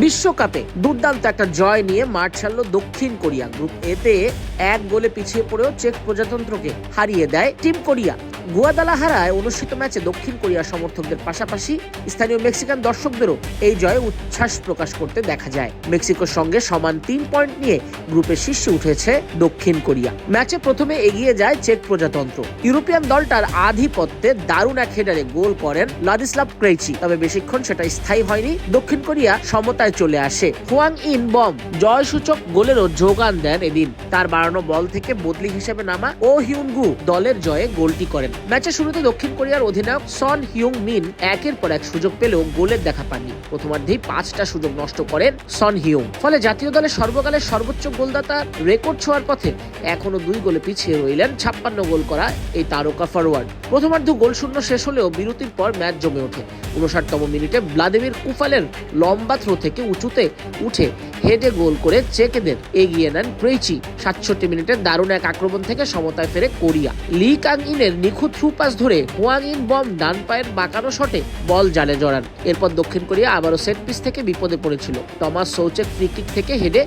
বিশ্বকাপে দুর্দান্ত একটা জয় নিয়ে মাঠ ছাড়ল দক্ষিণ কোরিয়া। গ্রুপ এতে 1 গোলে পিছিয়ে পড়েও চেক প্রজাতন্ত্রকে হারিয়ে দেয় টিম কোরিয়া। গুয়াদালাহারায় অনুষ্ঠিত ম্যাচে দক্ষিণ কোরিয়ার সমর্থকদের পাশাপাশি স্থানীয় মেক্সিকান দর্শকদেরও এই জয়ে উচ্ছ্বাস প্রকাশ করতে দেখা যায়। মেক্সিকোর সঙ্গে সমান 3 পয়েন্ট নিয়ে গ্রুপের শীর্ষে উঠেছে দক্ষিণ কোরিয়া। ম্যাচে প্রথমে এগিয়ে যায় চেক প্রজাতন্ত্র। ইউরোপিয়ান দলটার আধিপত্যে দারুণ এক হেডারে গোল করেন লাদিস্লাভ ক্রেইচি, তবে বেশিক্ষণ সেটা স্থায়ী হয়নি। দক্ষিণ কোরিয়া সমতায় চলে আসে। হোয়াং ইন বম জয়সূচক গোলেরও যোগান দেন এদিন। তার বাড়ানো বল থেকে বদলি হিসেবে নামা ও হিউন গু দলের জয়ে গোলটি করেন। ম্যাচের শুরুতে দক্ষিণ কোরিয়ার অধিনায়ক সন হিউং মিন একের পর এক সুযোগ পেলেও গোলের দেখা পাননি। প্রথমার্ধেই 5টা সুযোগ নষ্ট করেন সন হিউং। ফলে জাতীয় দলের সর্বকালের সর্বোচ্চ গোলদাতার রেকর্ড ছোঁয়ার পথে এখনো 2 গোলে পিছিয়ে রইলেন 56 গোল করা এই তারকা ফরওয়ার্ড। প্রথমার্ধ গোলশূন্য শেষ হলেও বিরতির পর ম্যাচ জমে ওঠে। 59তম মিনিটে ভ্লাদিমির কুফালের লম্বা থ্রো থেকে উঁচুতে উঠে হেডে গোল করে চেকেদের এগিয়ে নেন ক্রেইচি। 67 মিনিটে দারুণ এক আক্রমণ থেকে সমতায় ফেরে কোরিয়া। লি কাং ইনের নিখুঁত থ্রু পাস ধরে হোয়াং ইন বম ডান পায়ের বাঁকানো শটে বল জালে জড়ান। এরপর দক্ষিণ কোরিয়া আবারও সেট পিস থেকে বিপদে পড়েছিল। টমাস সৌচেক ফ্রি কিক থেকে হেডে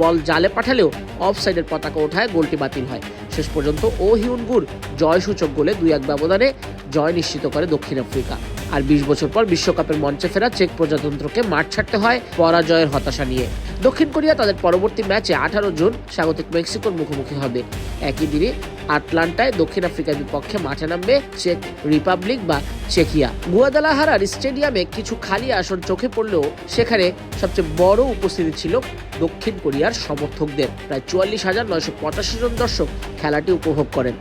বল জালে পাঠালেও অফসাইডের পতাকা ওঠায় গোলটি বাতিল হয়। শেষ পর্যন্ত ও হিউনগুর জয়সূচক গোলে 2-1 ব্যবধানে জয় নিশ্চিত করে দক্ষিণ আফ্রিকা। আর 20 বছর পর বিশ্বকাপের মঞ্চে ফেরা চেক প্রজাতন্ত্রকে মাঠ ছাড়তে হয় পরাজয়ের হতাশা নিয়ে। দক্ষিণ কোরিয়া তাদের পরবর্তী ম্যাচে 18 জুন স্বাগতিক মেক্সিকোর মুখোমুখি হবে। একই দিনে আটলান্টায় দক্ষিণ আফ্রিকার বিপক্ষে মাঠে নামবে চেক রিপাবলিক বা চেকিয়া। গুয়াদালাহারার স্টেডিয়ামে কিছু খালি আসন চোখে পড়লেও সেখানে সবচেয়ে বড় উপস্থিতি ছিল দক্ষিণ কোরিয়ার সমর্থকদের। প্রায় 44,985 জন দর্শক খেলাটি উপভোগ করেন।